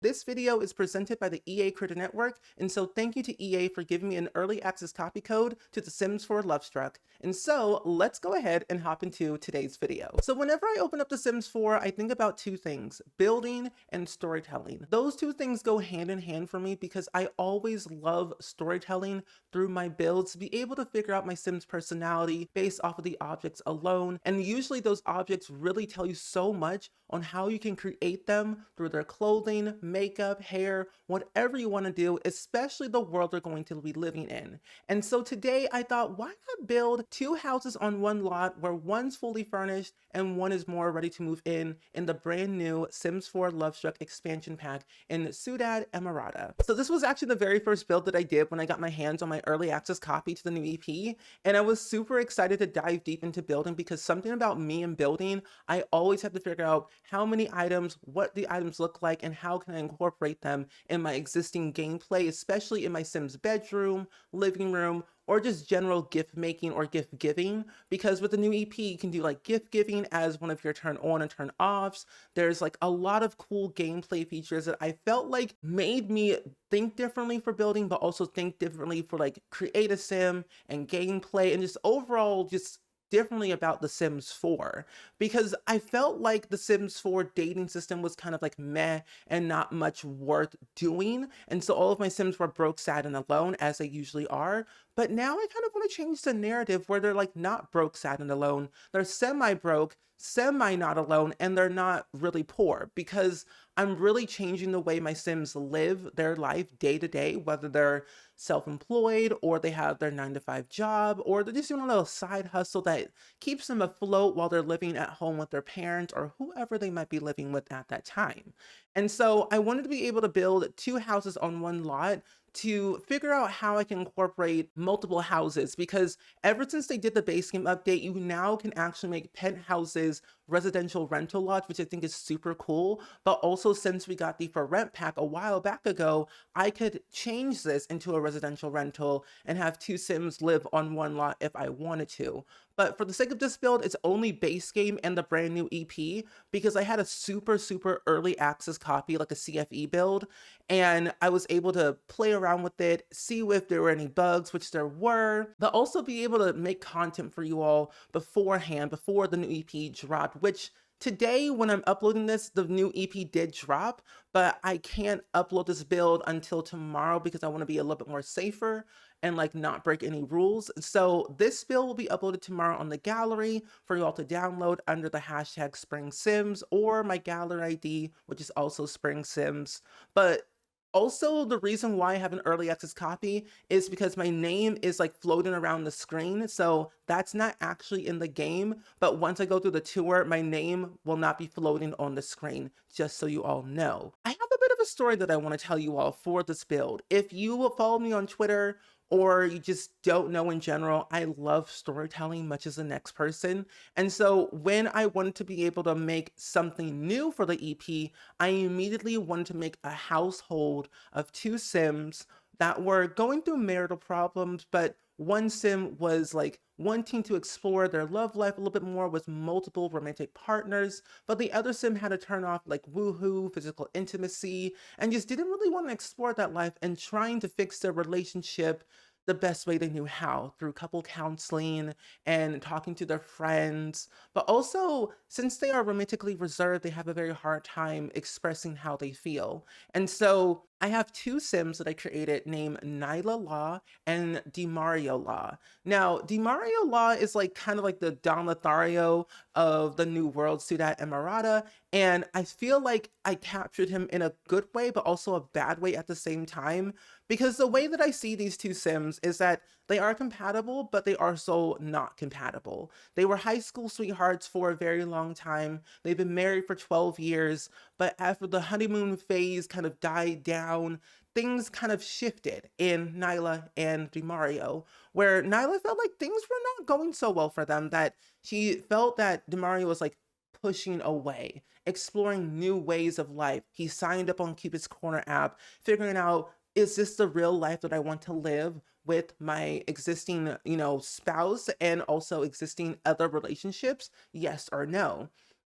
This video is presented by the EA Creator Network, and so thank you to EA for giving me an early access copy code to The Sims 4 Lovestruck. And so let's go ahead and hop into today's video. So whenever I open up The Sims 4, I think about two things: building and storytelling. Those two things go hand in hand for me because I always love storytelling through my builds, to be able to figure out my Sims personality based off of the objects alone. And usually those objects really tell you so much on how you can create them through their clothing, makeup, hair, whatever you want to do, especially the world they're going to be living in. And so today I thought, why not build two houses on one lot where one's fully furnished and one is more ready to move in the brand new Sims 4 Lovestruck expansion pack in Ciudad Emirata. So this was actually the very first build that I did when I got my hands on my early access copy to the new EP, and I was super excited to dive deep into building because something about me and building, I always have to figure out how many items, what the items look like, and how can I incorporate them in my existing gameplay, especially in my Sims bedroom, living room, or just general gift making or gift giving. Because with the new EP, you can do like gift giving as one of your turn on and turn offs. There's like a lot of cool gameplay features that I felt like made me think differently for building, but also think differently for like create a sim and gameplay, and just overall just differently about The Sims 4, because I felt like The Sims 4 dating system was kind of like meh and not much worth doing. And so all of my Sims were broke, sad, and alone, as they usually are. But now I kind of want to change the narrative where they're like not broke, sad, and alone. They're semi-broke, semi not alone, and they're not really poor, because I'm really changing the way my Sims live their life day to day, whether they're self-employed or they have their 9-to-5 job, or they're just doing a little side hustle that keeps them afloat while they're living at home with their parents or whoever they might be living with at that time. And so I wanted to be able to build two houses on one lot to figure out how I can incorporate multiple houses, because ever since they did the base game update, you now can actually make penthouses residential rental lots, which I think is super cool. But also, since we got the for rent pack a while back ago, I could change this into a residential rental and have two Sims live on one lot if I wanted to. But for the sake of this build, it's only base game and the brand new EP, because I had a super early access copy, like a CFE build, and I was able to play around with it, see if there were any bugs, which there were, but also be able to make content for you all beforehand, before the new EP dropped, which today, when I'm uploading this, the new EP did drop, but I can't upload this build until tomorrow because I want to be a little bit more safer and like not break any rules. So this build will be uploaded tomorrow on the gallery for you all to download under the hashtag SpringSims, or my gallery ID, which is also SpringSims. But also, the reason why I have an early access copy is because my name is like floating around the screen. So that's not actually in the game. But once I go through the tour, my name will not be floating on the screen, just so you all know. I have a bit of a story that I want to tell you all for this build. If you will follow me on Twitter, or you just don't know in general, I love storytelling much as the next person. And so when I wanted to be able to make something new for the EP, I immediately wanted to make a household of two Sims that were going through marital problems, but one Sim was like wanting to explore their love life a little bit more with multiple romantic partners, but the other Sim had to turn off like woohoo, physical intimacy, and just didn't really want to explore that life, and trying to fix their relationship the best way they knew how, through couple counseling and talking to their friends. But also, since they are romantically reserved, they have a very hard time expressing how they feel. And so I have two Sims that I created named Nyla Law and DiMario Law. Now, DiMario Law is like kind of like the Don Lothario of the New World Ciudad Emirata, and I feel like I captured him in a good way, but also a bad way at the same time, because the way that I see these two Sims is that they are compatible, but they are so not compatible. They were high school sweethearts for a very long time. They've been married for 12 years, but after the honeymoon phase kind of died down, things kind of shifted in Nyla and DiMario, where Nyla felt like things were not going so well for them, that she felt that DiMario was like pushing away, exploring new ways of life. He signed up on Cupid's Corner app, figuring out, is this the real life that I want to live with my existing, spouse and also existing other relationships? Yes or no?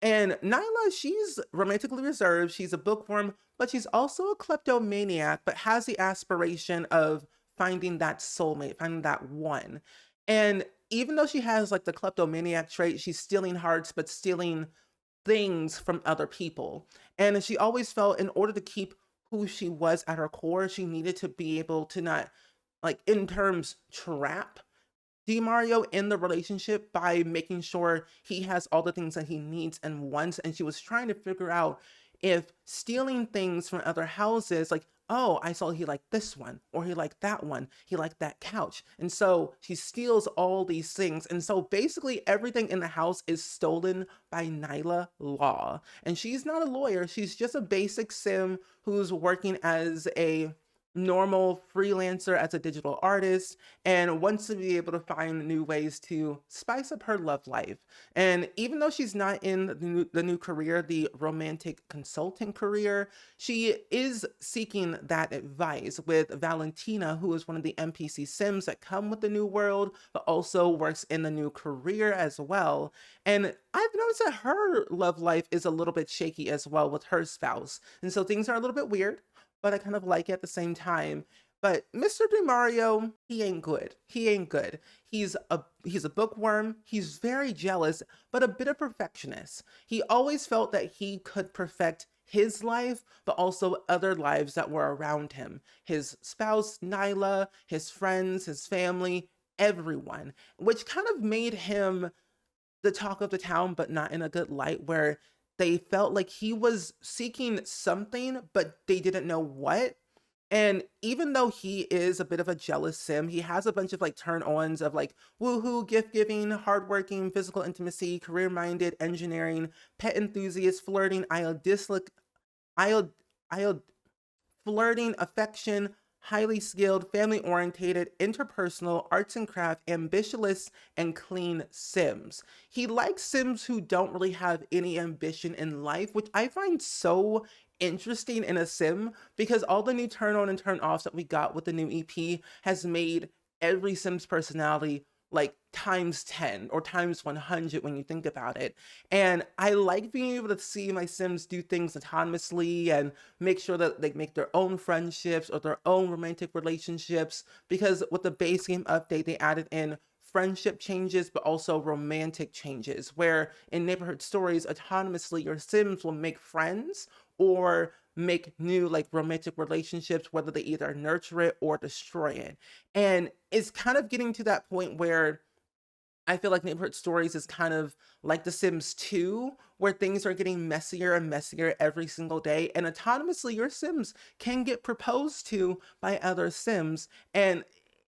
And Nyla, she's romantically reserved, she's a bookworm, but she's also a kleptomaniac, but has the aspiration of finding that soulmate, finding that one. And even though she has like the kleptomaniac trait, she's stealing hearts, but stealing things from other people. And she always felt in order to keep who she was at her core, she needed to be able to not, like, in terms, trap DiMario in the relationship by making sure he has all the things that he needs and wants. And she was trying to figure out if stealing things from other houses, like, oh, I saw he liked this one, or he liked that one, he liked that couch. And so she steals all these things. And so basically everything in the house is stolen by Nyla Law. And she's not a lawyer, she's just a basic sim who's working as a normal freelancer as a digital artist and wants to be able to find new ways to spice up her love life. And even though she's not in the new career, the romantic consulting career, she is seeking that advice with Valentina, who is one of the NPC Sims that come with the new world, but also works in the new career as well. And I've noticed that her love life is a little bit shaky as well with her spouse. And so things are a little bit weird, but I kind of like it at the same time. But Mr. DiMario, he ain't good. He ain't good. He's a bookworm. He's very jealous, but a bit of perfectionist. He always felt that he could perfect his life, but also other lives that were around him. His spouse, Nyla, his friends, his family, everyone, which kind of made him the talk of the town, but not in a good light, where they felt like he was seeking something, but they didn't know what. And even though he is a bit of a jealous sim, he has a bunch of like turn-ons of like woohoo, gift giving, hardworking, physical intimacy, career-minded, engineering, pet enthusiast, flirting, idealistic, iod, iod, flirting, affection, highly skilled, family oriented, interpersonal, arts and craft, ambitious, and clean Sims. He likes Sims who don't really have any ambition in life, which I find so interesting in a Sim because all the new turn on and turn offs that we got with the new EP has made every Sims personality like times 10 or times 100 when you think about it. And I like being able to see my Sims do things autonomously and make sure that they make their own friendships or their own romantic relationships, because with the base game update, they added in friendship changes, but also romantic changes, where in neighborhood stories, autonomously, your Sims will make friends or make new like romantic relationships, whether they either nurture it or destroy it. And it's kind of getting to that point where I feel like neighborhood stories is kind of like The Sims 2, where things are getting messier and messier every single day. And autonomously, your Sims can get proposed to by other Sims. And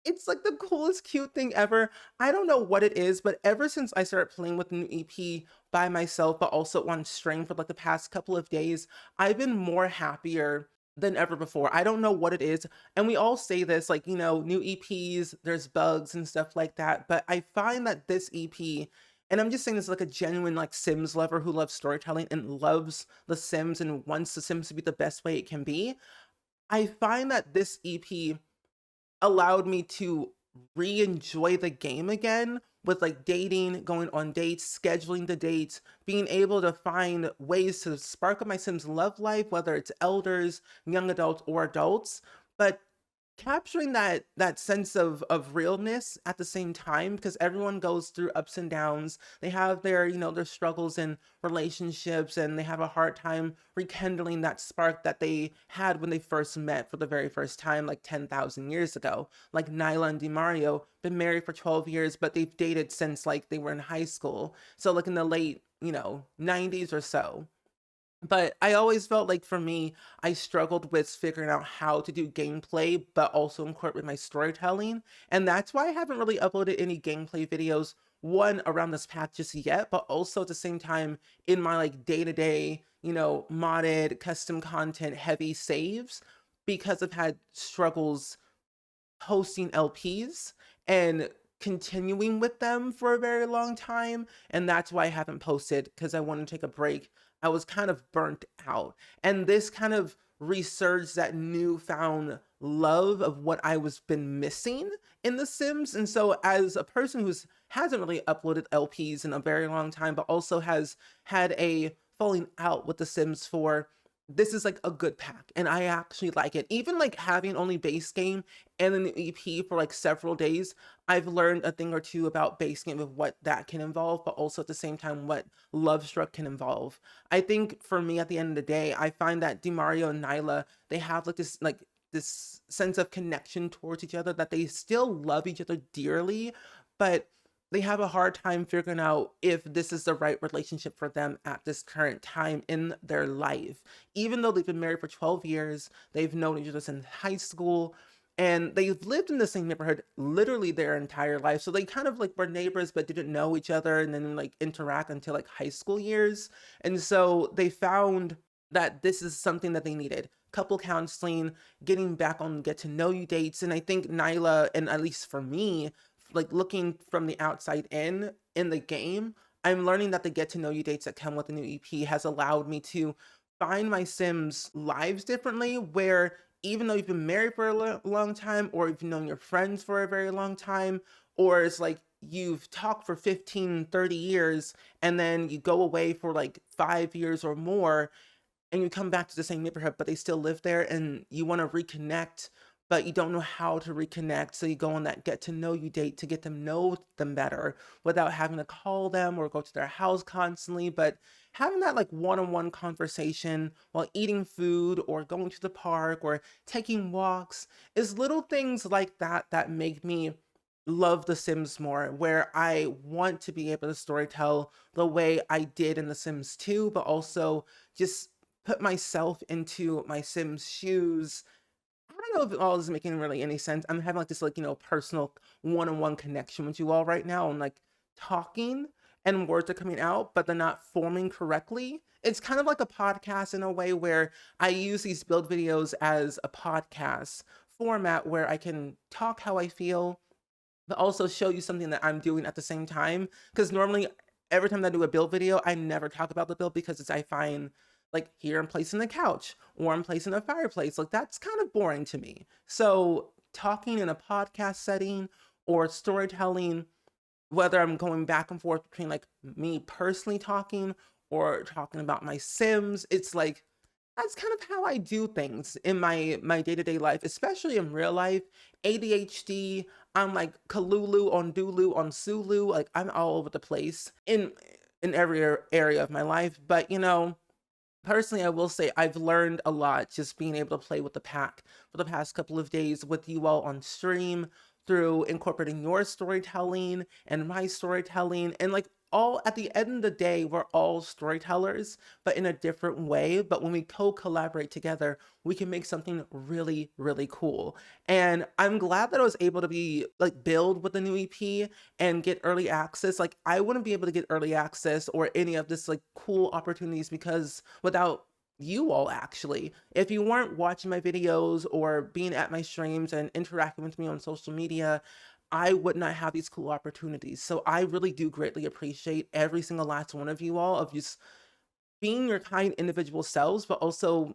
it's like the coolest, cute thing ever. I don't know what it is, but ever since I started playing with the new EP by myself, but also on stream for like the past couple of days, I've been more happier than ever before. I don't know what it is. And we all say this, like, you know, new EPs, there's bugs and stuff like that. But I find that this EP, and I'm just saying this like a genuine like Sims lover who loves storytelling and loves The Sims and wants The Sims to be the best way it can be. I find that this EP allowed me to re-enjoy the game again with like dating, going on dates, scheduling the dates, being able to find ways to spark up my Sims love life, whether it's elders, young adults, or adults. But capturing that sense of realness at the same time, because everyone goes through ups and downs. They have their, you know, their struggles in relationships, and they have a hard time rekindling that spark that they had when they first met for the very first time, like 10,000 years ago. Like Nyla and DiMario, been married for 12 years, but they've dated since like they were in high school, so like in the late, you know, 90s or so. But I always felt like for me, I struggled with figuring out how to do gameplay, but also incorporate my storytelling. And that's why I haven't really uploaded any gameplay videos, one around this path just yet, but also at the same time in my like day-to-day, you know, modded custom content heavy saves, because I've had struggles hosting LPs and continuing with them for a very long time. And that's why I haven't posted, because I want to take a break. I was kind of burnt out. And this kind of resurge that newfound love of what I was been missing in The Sims. And so as a person who's hasn't really uploaded LPs in a very long time, but also has had a falling out with The Sims 4, this is like a good pack and I actually like it. Even like having only base game and an EP for like several days, I've learned a thing or two about base game of what that can involve, but also at the same time what Lovestruck can involve. I think for me at the end of the day, I find that DeMario and Nyla, they have like this sense of connection towards each other, that they still love each other dearly, but they have a hard time figuring out if this is the right relationship for them at this current time in their life. Even though they've been married for 12 years, they've known each other since high school, and they've lived in the same neighborhood literally their entire life. So they kind of like were neighbors but didn't know each other and then like interact until like high school years. And so they found that this is something that they needed. Couple counseling, getting back on get to know you dates. And I think Nyla, and at least for me, like looking from the outside in the game, I'm learning that the get to know you dates that come with the new EP has allowed me to find my Sims lives differently, where even though you've been married for a long time, or you've known your friends for a very long time, or it's like you've talked for 15, 30 years, and then you go away for like 5 years or more, and you come back to the same neighborhood, but they still live there and you want to reconnect, but you don't know how to reconnect. So you go on that get to know you date to get them know them better without having to call them or go to their house constantly, but having that like one-on-one conversation while eating food or going to the park or taking walks is little things like that that make me love The Sims more, where I want to be able to storytell the way I did in The Sims 2, but also just put myself into my Sims shoes. I don't know if all this is making really any sense. I'm having like this like, personal one-on-one connection with you all right now, and like talking and words are coming out, but they're not forming correctly. It's kind of like a podcast in a way, where I use these build videos as a podcast format where I can talk how I feel, but also show you something that I'm doing at the same time. Because normally, every time I do a build video, I never talk about the build because I find like here I'm placing the couch or I'm placing a fireplace. Like that's kind of boring to me. So talking in a podcast setting or storytelling, whether I'm going back and forth between like me personally talking or talking about my Sims, it's like that's kind of how I do things in my day-to-day life, especially in real life. ADHD, I'm like Kalulu on Dulu on Sulu, like I'm all over the place in every area of my life. But personally, I will say I've learned a lot just being able to play with the pack for the past couple of days with you all on stream, through incorporating your storytelling and my storytelling. And like all at the end of the day, we're all storytellers, but in a different way. But when we co-collaborate together, we can make something really, really cool. And I'm glad that I was able to be like build with the new EP and get early access. Like I wouldn't be able to get early access or any of this like cool opportunities because without you all actually. If you weren't watching my videos or being at my streams and interacting with me on social media, I would not have these cool opportunities. So I really do greatly appreciate every single last one of you all, of just being your kind individual selves, but also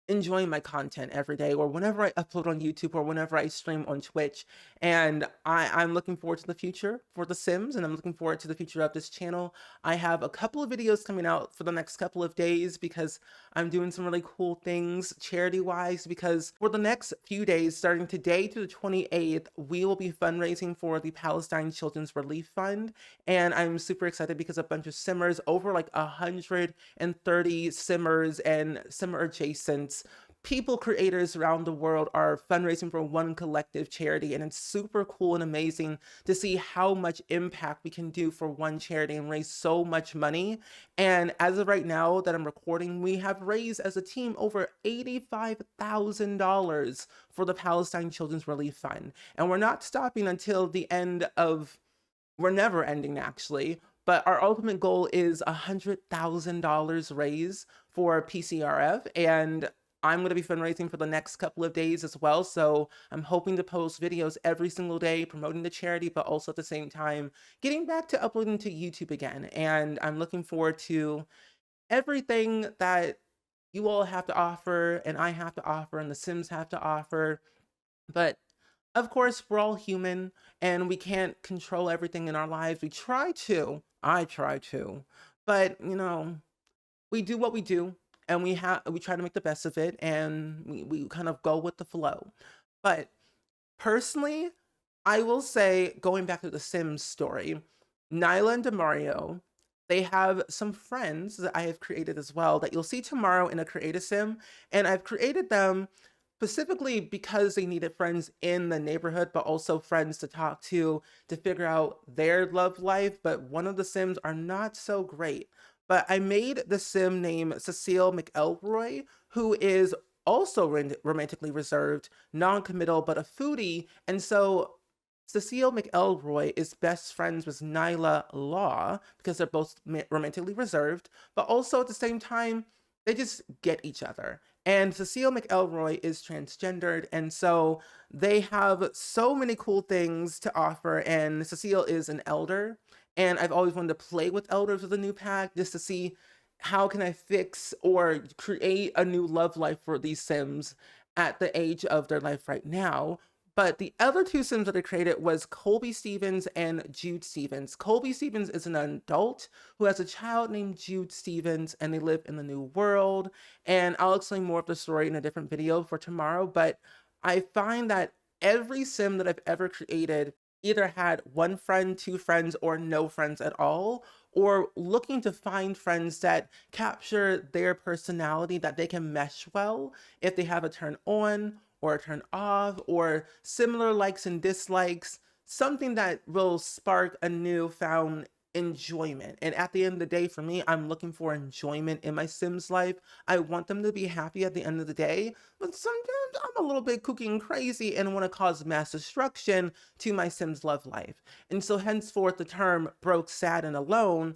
enjoying my content every day or whenever I upload on YouTube or whenever I stream on Twitch. And I'm looking forward to the future for The Sims, and I'm looking forward to the future of this channel. I have a couple of videos coming out for the next couple of days because I'm doing some really cool things charity-wise, because for the next few days, starting today to the 28th, we will be fundraising for the Palestine Children's Relief Fund. And I'm super excited because a bunch of Simmers, over like 130 Simmers and Simmer adjacents, people creators around the world, are fundraising for one collective charity, and it's super cool and amazing to see how much impact we can do for one charity and raise so much money. And as of right now that I'm recording, we have raised as a team over $85,000 for the Palestine Children's Relief Fund, and we're not stopping until the end of, we're never ending actually, but our ultimate goal is $100,000 raised for PCRF, and I'm going to be fundraising for the next couple of days as well. So I'm hoping to post videos every single day promoting the charity, but also at the same time getting back to uploading to YouTube again. And I'm looking forward to everything that you all have to offer, and I have to offer, and the Sims have to offer. But of course, we're all human and we can't control everything in our lives. We try to. I try to. But, we do what we do, and we try to make the best of it, and we kind of go with the flow. But personally, I will say, going back to the Sims story, Nyla and Demario, they have some friends that I have created as well that you'll see tomorrow in a creative sim. And I've created them specifically because they needed friends in the neighborhood, but also friends to talk to figure out their love life. But one of the Sims are not so great. But I made the Sim named Cecile McElroy, who is also romantically reserved, non-committal, but a foodie. And so Cecile McElroy is best friends with Nyla Law because they're both romantically reserved, but also at the same time, they just get each other. And Cecile McElroy is transgendered, and so they have so many cool things to offer. And Cecile is an elder, and I've always wanted to play with elders with a new pack just to see how can I fix or create a new love life for these Sims at the age of their life right now. But the other two Sims that I created was Colby Stevens and Jude Stevens. Colby Stevens is an adult who has a child named Jude Stevens, and they live in the new world. And I'll explain more of the story in a different video for tomorrow. But I find that every Sim that I've ever created either had one friend, two friends, or no friends at all, or looking to find friends that capture their personality that they can mesh well if they have a turn on or a turn off or similar likes and dislikes, something that will spark a newfound enjoyment. And at the end of the day, for me, I'm looking for enjoyment in my Sims life. I want them to be happy at the end of the day, but sometimes I'm a little bit kooky and crazy and want to cause mass destruction to my Sims love life. And so henceforth the term broke, sad, and alone,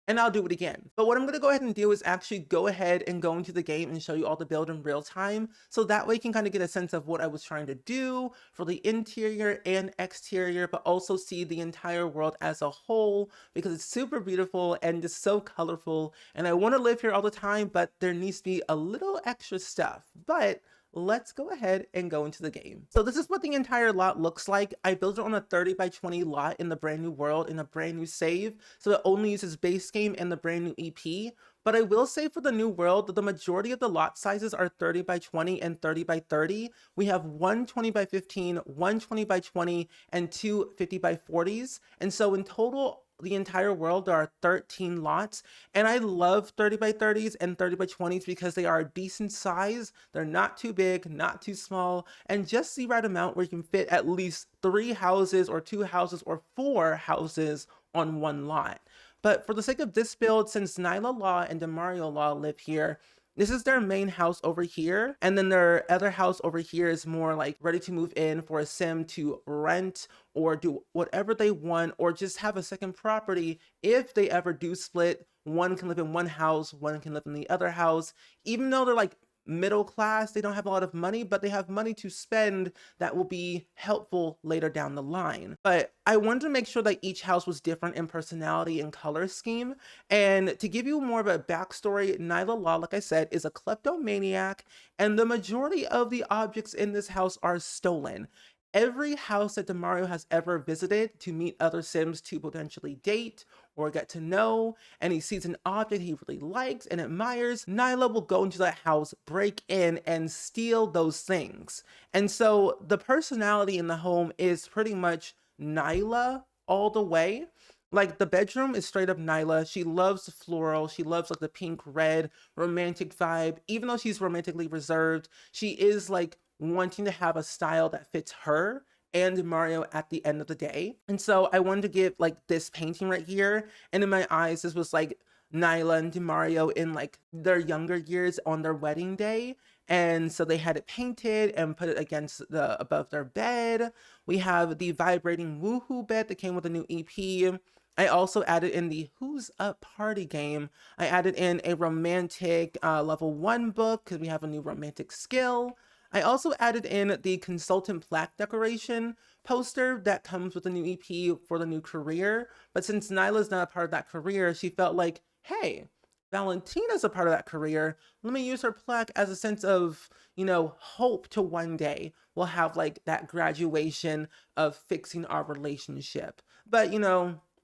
and I'll do it again. But what I'm gonna go ahead and do is actually go ahead and go into the game and show you all the build in real time. So that way you can kind of get a sense of what I was trying to do for the interior and exterior, but also see the entire world as a whole because it's super beautiful and just so colorful. And I wanna live here all the time, but there needs to be a little extra stuff. But let's go ahead and go into the game. So this is what the entire lot looks like. I built it on a 30 by 20 lot in the brand new world in a brand new save. So it only uses base game and the brand new EP. But I will say for the new world, the majority of the lot sizes are 30 by 20 and 30 by 30. We have one 20 by 15, one 20 by 20, and two 50 by 40s. And so in total, the entire world, there are 13 lots. And I love 30 by 30s and 30 by 20s because they are a decent size. They're not too big, not too small, and just the right amount where you can fit at least 3 houses or 2 houses or 4 houses on one lot. But for the sake of this build, since Nyla Law and Demario Law live here, this is their main house over here, and then their other house over here is more like ready to move in for a Sim to rent or do whatever they want, or just have a second property if they ever do split. One can live in one house, one can live in the other house. Even though they're like middle class, they don't have a lot of money, but they have money to spend that will be helpful later down the line. But I wanted to make sure that each house was different in personality and color scheme. And to give you more of a backstory, Nyla Law, like I said, is a kleptomaniac, and the majority of the objects in this house are stolen. Every house that Demario has ever visited to meet other Sims to potentially date or get to know, and he sees an object he really likes and admires, Nyla will go into that house, break in, and steal those things. And so the personality in the home is pretty much Nyla all the way. Like the bedroom is straight up Nyla. She loves the floral. She loves like the pink, red, romantic vibe. Even though she's romantically reserved, she is like wanting to have a style that fits her and Mario at the end of the day. And so I wanted to give like this painting right here. And in my eyes, this was like Nyla and Mario in like their younger years on their wedding day. And so they had it painted and put it against the above their bed. We have the vibrating woohoo bed that came with a new EP. I also added in the Who's Up party game. I added in a romantic level 1 book because we have a new romantic skill. I also added in the consultant plaque decoration poster that comes with the new EP for the new career. But since Nyla's not a part of that career, she felt like, hey, Valentina's a part of that career. Let me use her plaque as a sense of, hope to one day we'll have like that graduation of fixing our relationship. But,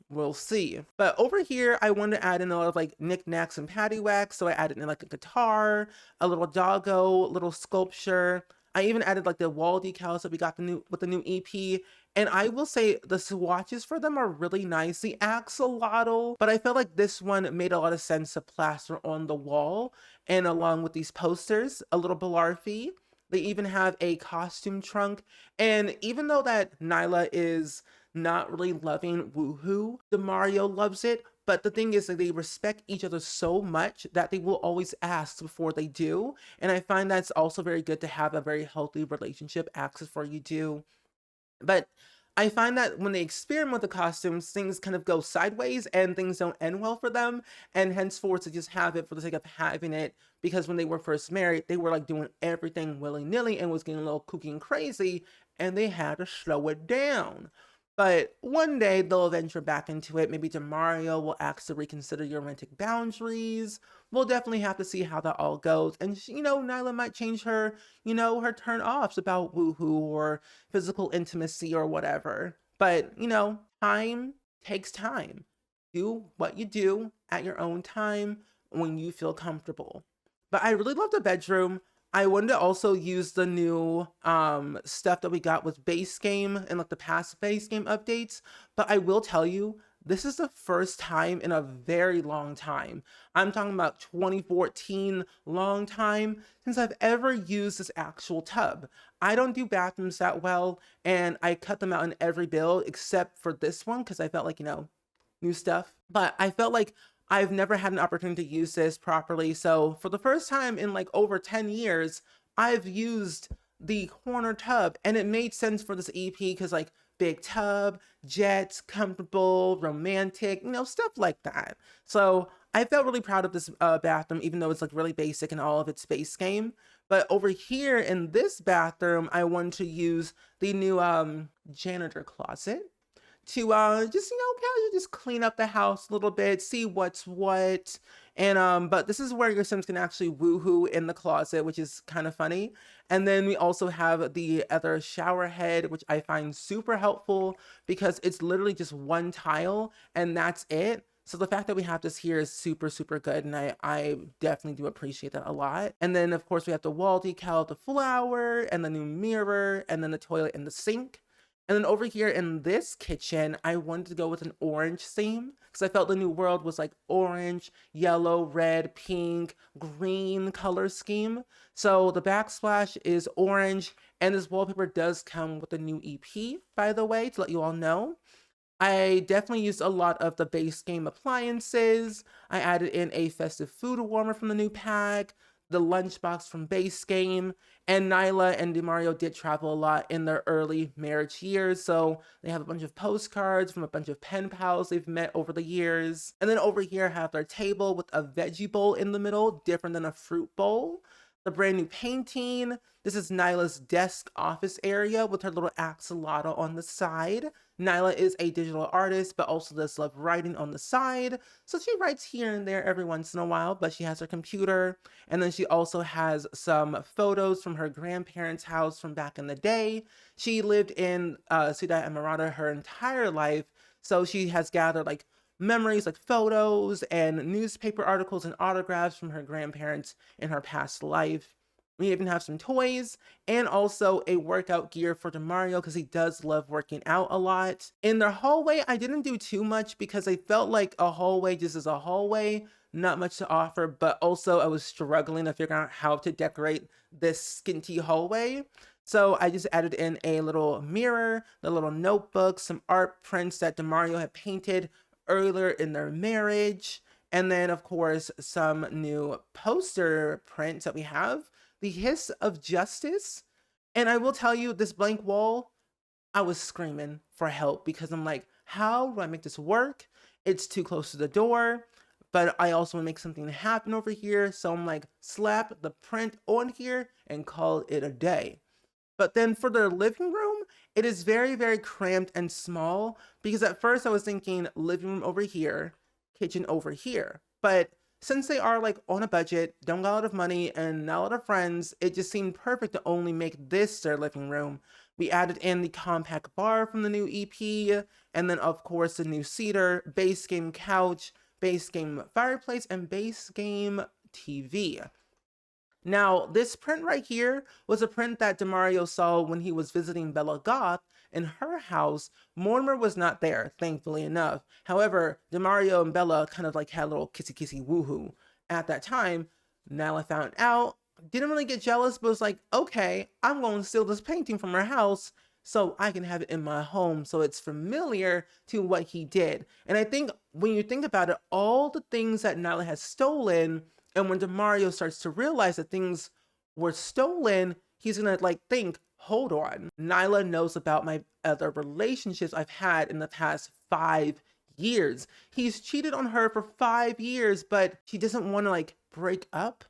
we'll see. But over here, I wanted to add in a lot of like knickknacks and paddywhacks. So I added in like a guitar, a little doggo, little sculpture. I even added like the wall decals that we got with the new EP. And I will say the swatches for them are really nice. The axolotl, but I felt like this one made a lot of sense to plaster on the wall. And along with these posters, a little Balarfi. They even have a costume trunk. And even though that Nyla is not really loving woohoo, Demario loves it. But the thing is that they respect each other so much that they will always ask before they do. And I find that's also very good to have a very healthy relationship, ask before you do. But I find that when they experiment with the costumes, things kind of go sideways and things don't end well for them. And henceforth, to just have it for the sake of having it, because when they were first married, they were like doing everything willy-nilly and was getting a little kooky and crazy, and they had to slow it down. But one day they'll venture back into it. Maybe Demario will ask to reconsider your romantic boundaries. We'll definitely have to see how that all goes. And, Nyla might change her, her turn offs about woohoo or physical intimacy or whatever. But, time takes time. Do what you do at your own time when you feel comfortable. But I really love the bedroom. I wanted to also use the new stuff that we got with base game and like the past base game updates. But I will tell you, this is the first time in a very long time, I'm talking about 2014, long time, since I've ever used this actual tub. I don't do bathrooms that well, and I cut them out in every build except for this one because I felt like, new stuff. But I felt like I've never had an opportunity to use this properly. So for the first time in like over 10 years, I've used the corner tub, and it made sense for this EP because like big tub, jets, comfortable, romantic, stuff like that. So I felt really proud of this bathroom, even though it's like really basic in all of its base game. But over here in this bathroom, I wanted to use the new janitor closet to just casually just clean up the house a little bit, see what's what. And but this is where your Sims can actually woohoo in the closet, which is kind of funny. And then we also have the other shower head, which I find super helpful because it's literally just one tile and that's it. So the fact that we have this here is super, super good. And I definitely do appreciate that a lot. And then of course we have the wall decal, the flower, and the new mirror, and then the toilet and the sink. And then over here in this kitchen, I wanted to go with an orange theme because I felt the new world was like orange, yellow, red, pink, green color scheme. So the backsplash is orange, and this wallpaper does come with a new EP, by the way, to let you all know. I definitely used a lot of the base game appliances. I added in a festive food warmer from the new pack, the lunchbox from base game, and Nyla and Demario did travel a lot in their early marriage years, so they have a bunch of postcards from a bunch of pen pals they've met over the years. And then over here I have their table with a veggie bowl in the middle, different than a fruit bowl. The brand new painting. This is Nyla's desk office area with her little axolotl on the side. Nyla is a digital artist, but also does love writing on the side. So she writes here and there every once in a while, but she has her computer. And then she also has some photos from her grandparents' house from back in the day. She lived in Ciudad Emirata her entire life. So she has gathered like memories like photos and newspaper articles and autographs from her grandparents in her past life. We even have some toys and also a workout gear for Demario because he does love working out a lot. In their hallway, I didn't do too much because I felt like a hallway just as a hallway, not much to offer, but also I was struggling to figure out how to decorate this skinty hallway. So I just added in a little mirror, the little notebook, some art prints that Demario had painted earlier in their marriage, and then of course some new poster prints that we have, the hiss of justice. And I will tell you, this blank wall, I was screaming for help because I'm like, how do I make this work? It's too close to the door, but I also want to make something happen over here. So I'm like, slap the print on here and call it a day. But then for their living room, it is very, very cramped and small because at first I was thinking living room over here, kitchen over here. But since they are like on a budget, don't got a lot of money, and not a lot of friends, it just seemed perfect to only make this their living room. We added in the compact bar from the new EP, and then of course the new cedar, base game couch, base game fireplace, and base game TV. Now, this print right here was a print that Demario saw when he was visiting Bella Goth in her house. Mortimer was not there, thankfully enough. However, Demario and Bella kind of like had a little kissy woohoo. At that time, Nyla found out, didn't really get jealous, but was like, okay, I'm going to steal this painting from her house so I can have it in my home, so it's familiar to what he did. And I think when you think about it, all the things that Nyla has stolen, and when Demario starts to realize that things were stolen, he's gonna like think, hold on, Nyla knows about my other relationships I've had in the past 5 years. He's cheated on her for 5 years, but she doesn't want to like break up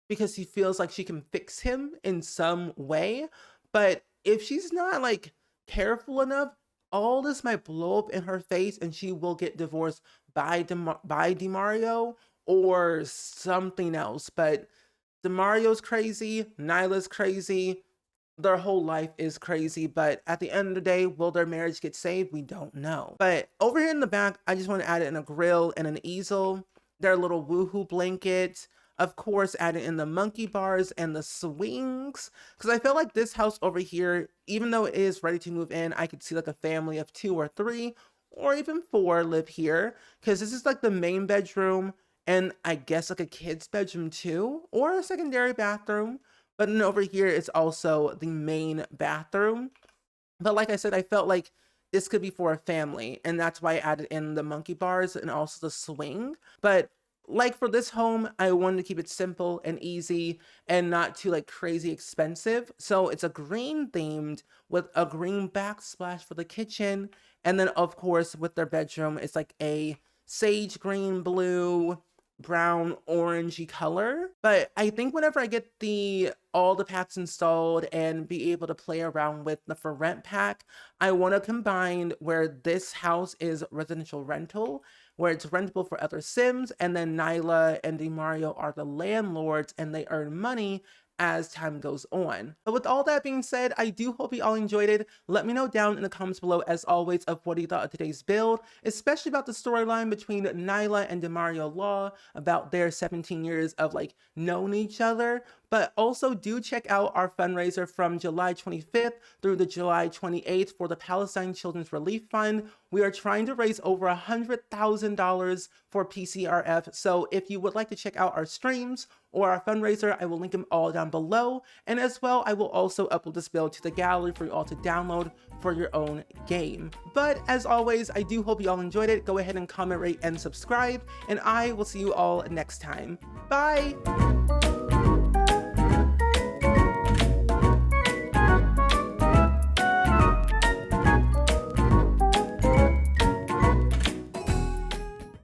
because he feels like she can fix him in some way. But if she's not like careful enough, all this might blow up in her face and she will get divorced by Demario or something else. But Demario's crazy, Nyla's crazy, their whole life is crazy, but at the end of the day, will their marriage get saved? We don't know. But over here in the back, I just want to add in a grill and an easel, their little woohoo blanket, of course, adding in the monkey bars and the swings, because I feel like this house over here, even though it is ready to move in, I could see like a family of 2 or 3 or even 4 live here, because this is like the main bedroom, and I guess like a kid's bedroom too, or a secondary bathroom. But then over here, it's also the main bathroom. But like I said, I felt like this could be for a family, and that's why I added in the monkey bars and also the swing. But like for this home, I wanted to keep it simple and easy and not too like crazy expensive. So it's a green themed with a green backsplash for the kitchen. And then of course with their bedroom, it's like a sage green, blue, brown, orangey color. But I think whenever I get all the packs installed and be able to play around with the for rent pack, I want to combine where this house is residential rental, where it's rentable for other Sims, and then Nyla and Demario are the landlords and they earn money as time goes on. But with all that being said, I do hope you all enjoyed it. Let me know down in the comments below, as always, of what you thought of today's build, especially about the storyline between Nyla and Demario Law, about their 17 years of like knowing each other. But also do check out our fundraiser from July 25th through the July 28th for the Palestine Children's Relief Fund. We are trying to raise over $100,000 for PCRF. So if you would like to check out our streams or our fundraiser, I will link them all down below. And as well, I will also upload this build to the gallery for you all to download for your own game. But as always, I do hope you all enjoyed it. Go ahead and comment, rate, and subscribe. And I will see you all next time. Bye!